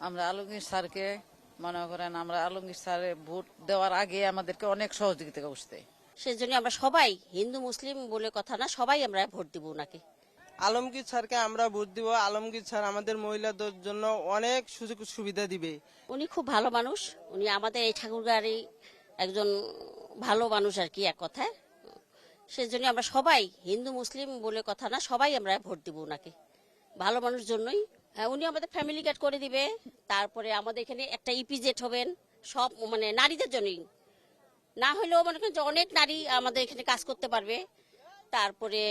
আমরা আলমগীর স্যারকে মনে করেন, আমরা আলমগীর স্যারের ভোট দেওয়ার আগে আমাদেরকে অনেক সহযোগিতা করছে। সেজন্য আমরা সবাই, হিন্দু মুসলিম বলে কথা না, সবাই আমরা ভোট দিব ওনাকে। আলমগীর স্যারকে আমরা ভোট দিব। আলমগীর স্যার আমাদের মহিলাদের জন্য অনেক সুযোগ সুবিধা দিবে। উনি খুব ভালো মানুষ, উনি আমাদের এই ঠাকুরগাঁড়ি একজন ভালো মানুষ আর কি, এক কথায়। সেজন্য আমরা সবাই, হিন্দু মুসলিম বলে কথা না, সবাই আমরা ভোট দিব ওনাকে। ভালো মানুষ জন্যই উনি আমাদের ফ্যামিলি কার্ড করে দিবে। তারপরে আমাদের এখানে একটা ইপিজেড হবেন, সব মানে নারীদের জন্যই। না হলেও মনে করেন যে অনেক নারী আমাদের এখানে কাজ করতে পারবে। তারপরে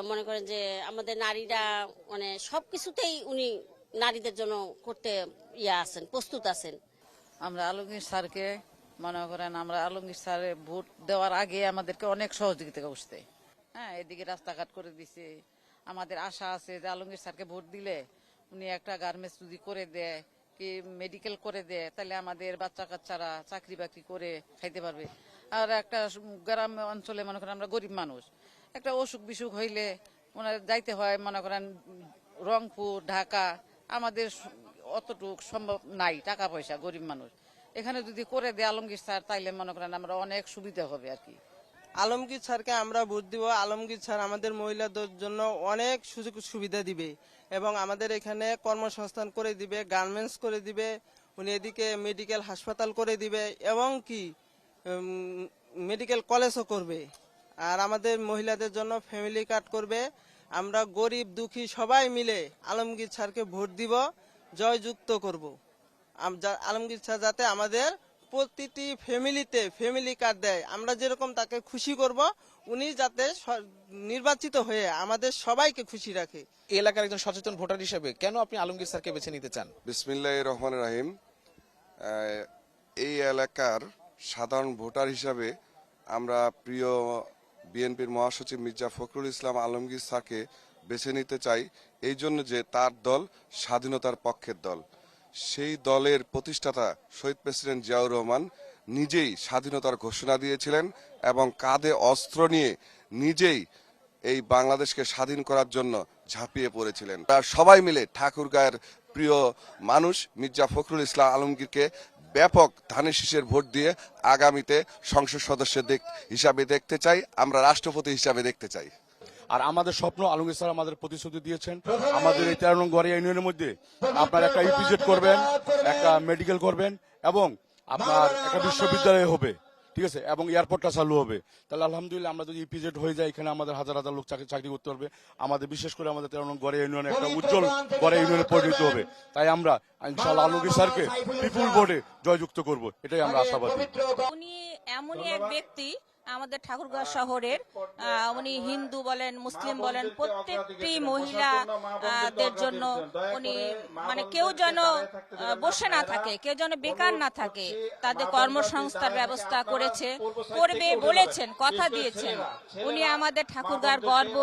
মনে করেন যে আমাদের নারীরা মানে সবকিছুতেই উনি নারীদের জন্য করতে আছেন, প্রস্তুত আছেন। আমরা আলমগীর স্যারকে মনে করেন, আমরা আলমগীর স্যারের ভোট দেওয়ার আগে আমাদেরকে অনেক সহযোগিতা করছে। হ্যাঁ, এদিকে রাস্তাঘাট করে দিছে। আমাদের আশা আছে যে আলমগীর স্যারকে ভোট দিলে উনি একটা গার্মেন্টস যদি করে দেয়, কি মেডিকেল করে দেয়, তাহলে আমাদের বাচ্চা কাচ্চারা চাকরি বাকরি করে খাইতে পারবে। আর একটা গ্রাম অঞ্চলে মনে করেন আমরা গরিব মানুষ, একটা অসুখ বিসুখ হইলে ওনার যাইতে হয় মনে করেন রংপুর, ঢাকা। আমাদের অতটুক সম্ভব নাই, টাকা পয়সা, গরিব মানুষ। এখানে যদি করে দেয় আলমগীর স্যার, তাইলে মনে করেন আমরা অনেক সুবিধা হবে আর কি। আলমগীর স্যারকে আমরা ভোট দিব। আলমগীর স্যার আমাদের মহিলাদের জন্য অনেক সুযোগ সুবিধা দিবে এবং আমাদের এখানে কর্মসংস্থান করে দিবে, গার্মেন্টস করে দিবে। উনি এদিকে মেডিকেল হাসপাতাল করে দিবে এবং কি মেডিকেল কলেজও করবে। আর আমাদের মহিলাদের জন্য ফ্যামিলি কার্ড করবে। আমরা গরিব দুঃখী সবাই মিলে আলমগীর স্যারকে ভোট দিব, জয়যুক্ত করব। আলমগীর স্যার যাতে আমাদের প্রতিটি ফ্যামিলিতে ফ্যামিলি কার্ড দেয়, আমরা যেরকম তাকে খুশি করব, উনি যাতে নির্বাচিত হয়ে আমাদের সবাইকে খুশি রাখে। এই এলাকার একজন সচেতন ভোটার হিসেবে কেন আপনি আলমগীর স্যারকে বেছে নিতে চান? বিসমিল্লাহির রহমানির রহিম। এই এলাকার সাধারণ ভোটার হিসাবে আমরা প্রিয় বিএনপির মহাসচিব মির্জা ফখরুল ইসলাম আলমগীর স্যারকে বেছে নিতে চাই, এই জন্য যে তার দল স্বাধীনতার পক্ষের দল। সেই দলের প্রতিষ্ঠাতা শহীদ প্রেসিডেন্ট জিয়াউর রহমান নিজেই স্বাধীনতার ঘোষণা দিয়েছিলেন এবং কাঁধে অস্ত্র নিয়ে নিজেই এই বাংলাদেশকে স্বাধীন করার জন্য ঝাঁপিয়ে পড়েছিলেন। তার সবাই মিলে ঠাকুরগাঁয়ের প্রিয় মানুষ মির্জা ফখরুল ইসলাম আলমগীরকে ব্যাপক ধানের শীষের ভোট দিয়ে আগামীতে সংসদ সদস্য হিসাবে দেখতে চাই, আমরা রাষ্ট্রপতি হিসাবে দেখতে চাই। আর আমাদের স্বপ্ন, আলমগীর স্যার আমাদের প্রতিশ্রুতি দিয়েছেন আমাদের এই 13 নং গড়িয়া ইউনিয়নের মধ্যে আপনার একটা ইপিজেড করবেন, একটা মেডিকেল করবেন এবং আপনার একটা বিশ্ববিদ্যালয় হবে, ঠিক আছে, এবং এয়ারপোর্টটা চালু হবে। তাহলে আলহামদুলিল্লাহ আমরা যদি ইপিজেড হয়ে যায়, এখানে আমাদের হাজার হাজার লোক চাকরি করতে পারবে। আমাদের বিশেষ করে আমাদের 13 নং গড়িয়া ইউনিয়নে একটা উজ্জ্বল গড়িয়া ইউনিয়নে পরিণত হবে। তাই আমরা ইনশাআল্লাহ আলমগীর স্যারকে বিপুল ভোটে জয়যুক্ত করব, এটাই আমরা আশাবাদী। উনি এমনই এক ব্যক্তি আমাদের ঠাকুরগাঁও শহরের, উনি হিন্দু বলেন, মুসলিম বলেন, প্রত্যেকটি মহিলাদের জন্য উনি মানে কেউ যেন বসে না থাকে, কেউ যেন বেকার না থাকে, তাদের কর্মসংস্থার ব্যবস্থা করেছে, করবে বলেছেন, কথা দিয়েছেন। উনি আমাদের ঠাকুরগাঁর গর্ব,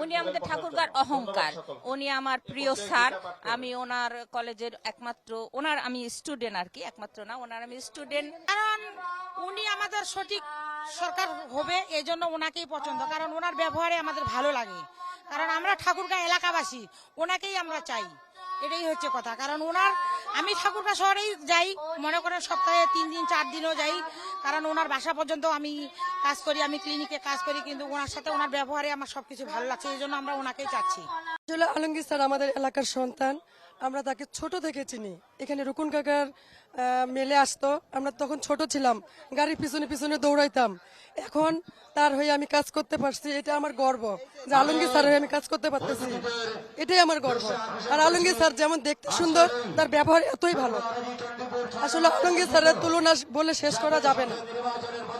উনি আমাদের ঠাকুরগাঁর অহংকার। উনি আমার প্রিয় স্যার। আমি ওনার কলেজের একমাত্র, ওনার আমি স্টুডেন্ট আর কি, একমাত্র না, ওনার আমি স্টুডেন্ট। কারণ উনি আমাদের সঠিক সরকার হবে, এই জন্য ওনাকেই পছন্দ। কারণ ওনার ব্যবহারে আমাদের ভালো লাগে, কারণ আমরা ঠাকুরগাঁও এলাকাবাসী, ওনাকেই আমরা চাই, এটাই হচ্ছে কথা। কারণ ওনার, আমি ঠাকুরগাঁও শহরেই যাই, মনে করেন সপ্তাহে 3 দিন 4 দিনও যাই, কারণ ওনার বাসা পর্যন্ত আমি কাজ করি, আমি ক্লিনিকে কাজ করি, কিন্তু ওনার সাথে ওনার ব্যবহারে আমার সবকিছু ভালো লাগছে, এই জন্য আমরা ওনাকেই চাচ্ছি। আসলে আলমগীর স্যার আমাদের এলাকার সন্তান, আমরা তাকে ছোট থেকে চিনি। এখানে রুকুন কাকার মেলে আসতো, আমরা তখন ছোট ছিলাম, গাড়ির পিছনে পিছনে দৌড়াইতাম। এখন তার হয়ে আমি কাজ করতে পারছি, এটা আমার গর্ব যে আলমগীর স্যার হয়ে আমি কাজ করতে পারতেছি, এটাই আমার গর্ব। আর আলমগীর স্যার যেমন দেখতে সুন্দর, তার ব্যবহার এতই ভালো। আসলে আলমগীর স্যারের তুলনা বলে শেষ করা যাবে না।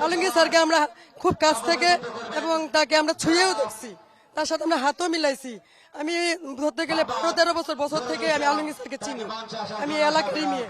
আলমগীর স্যারকে আমরা খুব কাছ থেকে এবং তাকে আমরা ছুঁয়েও দেখছি, তার সাথে আমরা হাতও মিলাইছি। আমি ধরতে গেলে 12-13 বছর থেকে আমি আলমগীর স্যারকে চিনি, আমি এলাকারই মেয়ে।